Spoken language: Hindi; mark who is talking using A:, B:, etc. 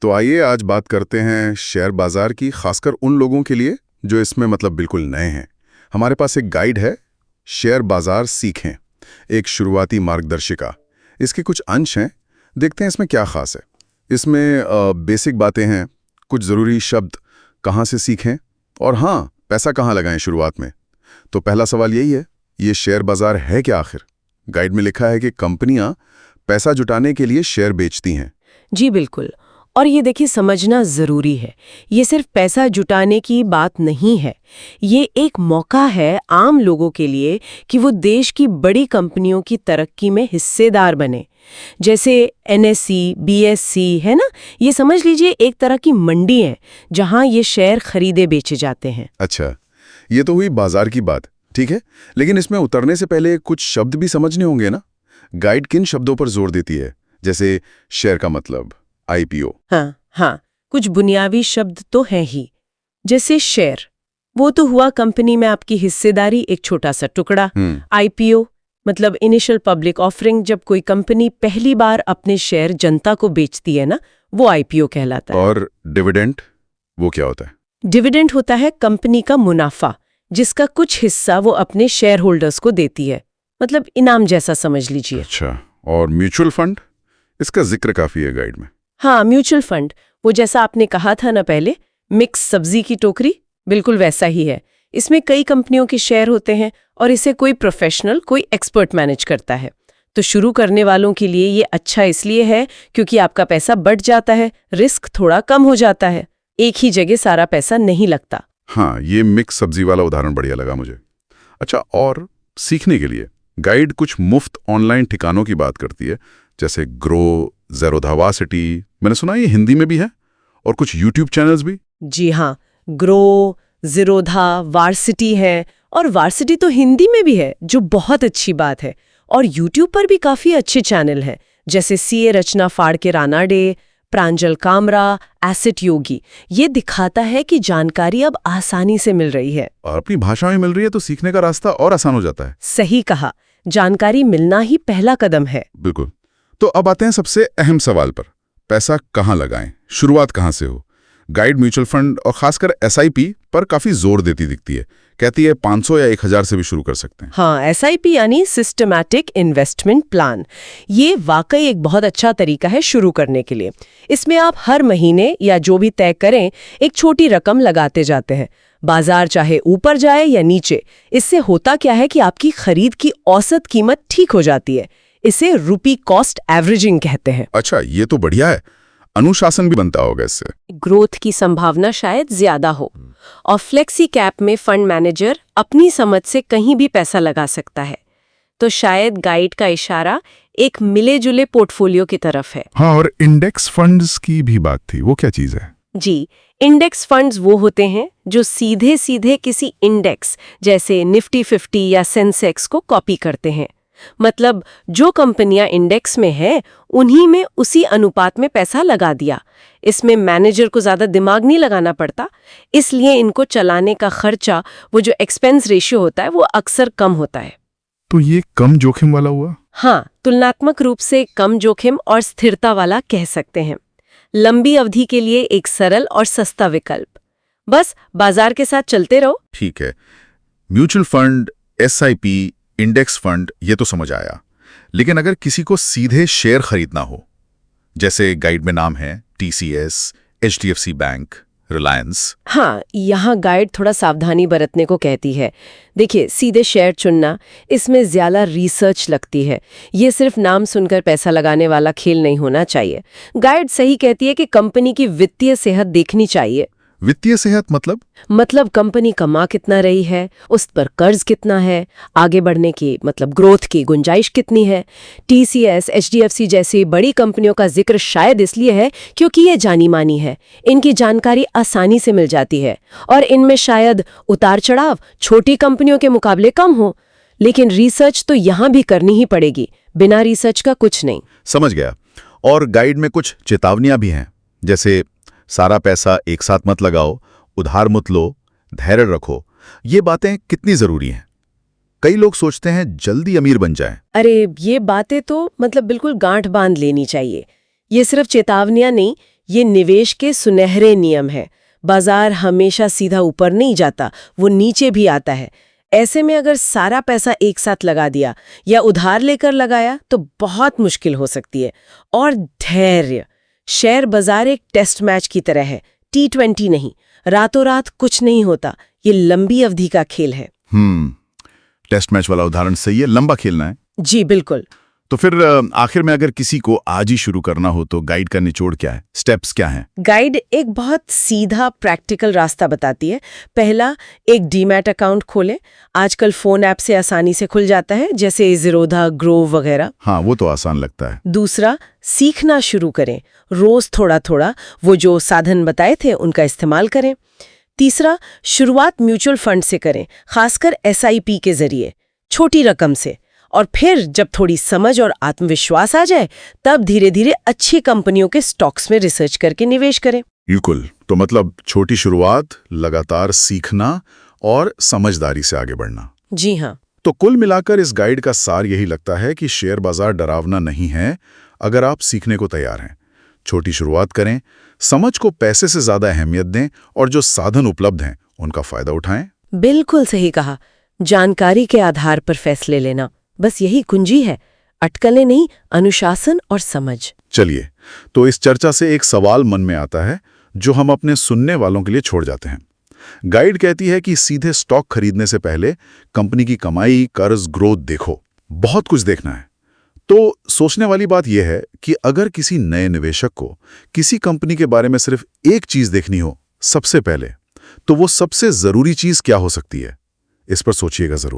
A: तो आइए आज बात करते हैं शेयर बाजार की, खासकर उन लोगों के लिए जो इसमें बिल्कुल नए हैं। हमारे पास एक गाइड है, शेयर बाजार सीखें, एक शुरुआती मार्गदर्शिका। इसके कुछ अंश हैं, देखते हैं इसमें क्या खास है। इसमें बेसिक बातें हैं, कुछ ज़रूरी शब्द, कहाँ से सीखें और हाँ, पैसा कहाँ लगाएं शुरुआत में। तो पहला सवाल यही है, ये शेयर बाजार है क्या आखिर? गाइड में लिखा है कि कंपनियां पैसा जुटाने के लिए शेयर बेचती हैं।
B: जी बिल्कुल। और ये देखिए समझना ज़रूरी है, ये सिर्फ पैसा जुटाने की बात नहीं है। ये एक मौका है आम लोगों के लिए कि वो देश की बड़ी कंपनियों की तरक्की में हिस्सेदार बने। जैसे एनएसई, बीएसई है ना, ये समझ लीजिए एक तरह की मंडी है जहां ये शेयर खरीदे बेचे जाते हैं।
A: अच्छा, ये तो हुई बाजार की बात, ठीक है। लेकिन इसमें उतरने से पहले कुछ शब्द भी समझने होंगे ना। गाइड किन शब्दों पर जोर देती है? जैसे शेयर का मतलब, आईपीओ।
B: हाँ, कुछ बुनियादी शब्द तो हैं ही। जैसे शेयर, वो तो हुआ कंपनी में आपकी हिस्सेदारी, एक छोटा सा टुकड़ा। आईपीओ मतलब इनिशियल पब्लिक ऑफरिंग, जब कोई कंपनी पहली बार अपने शेयर जनता को बेचती है ना, वो आईपीओ कहलाता है।
A: और डिविडेंड, वो क्या होता है?
B: डिविडेंड होता है कंपनी का मुनाफा, जिसका कुछ हिस्सा वो अपने शेयर होल्डर्स को देती है, मतलब इनाम जैसा समझ लीजिए।
A: अच्छा, और म्यूचुअल फंड, इसका जिक्र काफी है गाइड में।
B: हाँ, म्यूचुअल फंड, वो जैसा आपने कहा था ना पहले, मिक्स सब्जी की टोकरी, बिल्कुल वैसा ही है। इसमें कई कंपनियों के शेयर होते हैं और इसे कोई प्रोफेशनल, कोई एक्सपर्ट मैनेज करता है। तो शुरू करने वालों के लिए ये अच्छा इसलिए है क्योंकि आपका पैसा बढ़ जाता है, रिस्क थोड़ा कम हो जाता है, एक ही जगह सारा पैसा नहीं लगता।
A: हाँ, ये मिक्स सब्जी वाला उदाहरण बढ़िया लगा मुझे। अच्छा, और सीखने के लिए गाइड कुछ मुफ्त ऑनलाइन ठिकानों की बात करती है, जैसे ग्रो, ज़ेरोधावासिटी, मैंने सुना ये हिंदी में भी है, और कुछ यूट्यूब चैनल्स भी।
B: जी हाँ, ग्रो, ज़ीरोधा, वार्सिटी है, और वार्सिटी तो हिंदी में भी है, जो बहुत अच्छी बात है। और यूट्यूब पर भी काफ़ी अच्छे चैनल हैं, जैसे सीए रचना फाड़ के रानाडे, प्रांजल कामरा, एसेट योगी। ये दिखाता है कि जानकारी अब आसानी से मिल रही है,
A: और अपनी भाषा में मिल रही है, तो सीखने का रास्ता और आसान हो जाता है।
B: सही कहा, जानकारी मिलना ही पहला कदम है।
A: बिल्कुल। तो अब आते हैं सबसे अहम सवाल पर, पैसा कहाँ लगाएं, शुरुआत कहाँ से हो? गाइड म्यूचुअल फंड और खासकर एसआईपी पर काफी जोर देती दिखती है, कहती है 500 या 1000 से भी शुरू कर सकते हैं।
B: हाँ, एसआईपी यानी सिस्टमैटिक इन्वेस्टमेंट प्लान, ये वाकई एक बहुत अच्छा तरीका है शुरू करने के लिए। इसमें आप हर महीने या जो भी तय करें, एक छोटी रकम लगाते जाते हैं, बाजार चाहे ऊपर जाए या नीचे। इससे होता क्या है कि आपकी खरीद की औसत कीमत ठीक हो जाती है। इसे रुपी कॉस्ट एवरेजिंग कहते हैं।
A: अच्छा, ये तो बढ़िया है। अनुशासन भी बनता होगा इससे।
B: ग्रोथ की संभावना शायद ज्यादा हो। और फ्लेक्सी कैप में फंड मैनेजर अपनी समझ से कहीं भी पैसा लगा सकता है। तो शायद गाइड का इशारा एक मिले जुले पोर्टफोलियो की तरफ है।
A: हाँ, और इंडेक्स फंड्स की भी बात थी, वो क्या चीज है?
B: जी, इंडेक्स फंड्स वो होते हैं जो सीधे सीधे किसी इंडेक्स जैसे निफ्टी 50 या सेंसेक्स को कॉपी करते हैं। मतलब जो कंपनियां इंडेक्स में हैं, उन्हीं में उसी अनुपात में पैसा लगा दिया। इसमें मैनेजर को ज़्यादा दिमाग नहीं लगाना पड़ता, इसलिए इनको चलाने का खर्चा, वो जो एक्सपेंस रेशियो होता है, वो अक्सर कम होता है।
A: तो ये कम जोखिम वाला हुआ?
B: हाँ, तुलनात्मक रूप से कम जोखिम और स्थिरता वाला कह सकते हैं। लंबी अवधि के लिए एक सरल और सस्ता विकल्प। बस बाजार के साथ चलते रहो।
A: ठीक है, mutual fund, SIP, index fund, ये तो समझ आया। लेकिन अगर किसी को सीधे शेयर खरीदना हो, जैसे गाइड में नाम है टीसीएस, एचडीएफसी बैंक, रिलायंस।
B: हाँ, यहाँ गाइड थोड़ा सावधानी बरतने को कहती है। देखिए, सीधे शेयर चुनना, इसमें ज्यादा रिसर्च लगती है। ये सिर्फ नाम सुनकर पैसा लगाने वाला खेल नहीं होना चाहिए। गाइड सही कहती है कि कंपनी की वित्तीय सेहत देखनी चाहिए।
A: वित्तीय सेहत मतलब
B: कंपनी कमा कितना रही है, उस पर कर्ज कितना है, आगे बढ़ने की ग्रोथ की गुंजाइश कितनी है। टीसीएस, एचडीएफसी जैसी बड़ी कंपनियों का जिक्र शायद इसलिए है क्योंकि ये जानी मानी है, इनकी जानकारी आसानी से मिल जाती है और इनमें शायद उतार चढ़ाव छोटी कंपनियों के मुकाबले कम हो। लेकिन रिसर्च तो यहाँ भी करनी ही पड़ेगी, बिना रिसर्च का कुछ नहीं।
A: समझ गया। और गाइड में कुछ चेतावनियां भी हैं, जैसे सारा पैसा एक साथ मत लगाओ, उधार मत लो, धैर्य रखो। ये बातें कितनी जरूरी हैं? कई लोग सोचते हैं जल्दी अमीर बन जाएं।
B: अरे, ये बातें तो बिल्कुल गांठ बांध लेनी चाहिए। ये सिर्फ चेतावनियां नहीं, ये निवेश के सुनहरे नियम है। बाजार हमेशा सीधा ऊपर नहीं जाता, वो नीचे भी आता है। ऐसे में अगर सारा पैसा एक साथ लगा दिया या उधार लेकर लगाया तो बहुत मुश्किल हो सकती है। और धैर्य, शेयर बाजार एक टेस्ट मैच की तरह है, T20 नहीं। रातों रात कुछ नहीं होता, ये लंबी अवधि का खेल है।
C: टेस्ट मैच वाला उदाहरण सही है, लंबा खेलना है।
B: जी बिल्कुल।
C: तो फिर आखिर में अगर किसी को आज ही शुरू करना हो तो गाइड का निचोड़ क्या है, स्टेप्स क्या हैं?
B: गाइड एक बहुत सीधा प्रैक्टिकल रास्ता बताती है। पहला, एक डीमैट अकाउंट खोलें। आजकल फोन ऐप से आसानी से खुल जाता है, जैसे ज़ीरोधा, ग्रोव वगैरह।
C: हाँ, वो तो आसान लगता है।
B: दूसरा, सीखना शुरू करें। रोज थोड़ा थोड़ा वो जो साधन बताए थे उनका इस्तेमाल करें। तीसरा, शुरुआत म्यूचुअल फंड से करें, खासकर SIP के जरिए, छोटी रकम से। और फिर जब थोड़ी समझ और आत्मविश्वास आ जाए तब धीरे धीरे अच्छी कंपनियों के स्टॉक्स में रिसर्च करके निवेश करें।
A: बिल्कुल। तो मतलब छोटी शुरुआत, लगातार सीखना और समझदारी से आगे बढ़ना।
B: जी हाँ।
A: तो कुल मिलाकर इस गाइड का सार यही लगता है कि शेयर बाजार डरावना नहीं है अगर आप सीखने को तैयार हैं। छोटी शुरुआत करें, समझ को पैसे से ज्यादा अहमियत दें और जो साधन उपलब्ध हैं उनका फायदा उठाएं।
B: बिल्कुल सही कहा। जानकारी के आधार पर फैसले लेना, बस यही कुंजी है। अटकलें नहीं, अनुशासन और समझ।
A: चलिए, तो इस चर्चा से एक सवाल मन में आता है जो हम अपने सुनने वालों के लिए छोड़ जाते हैं। गाइड कहती है कि सीधे स्टॉक खरीदने से पहले कंपनी की कमाई, कर्ज, ग्रोथ देखो, बहुत कुछ देखना है। तो सोचने वाली बात यह है कि अगर किसी नए निवेशक को किसी कंपनी के बारे में सिर्फ एक चीज देखनी हो सबसे पहले, तो वो सबसे जरूरी चीज क्या हो सकती है? इस पर सोचिएगा जरूर।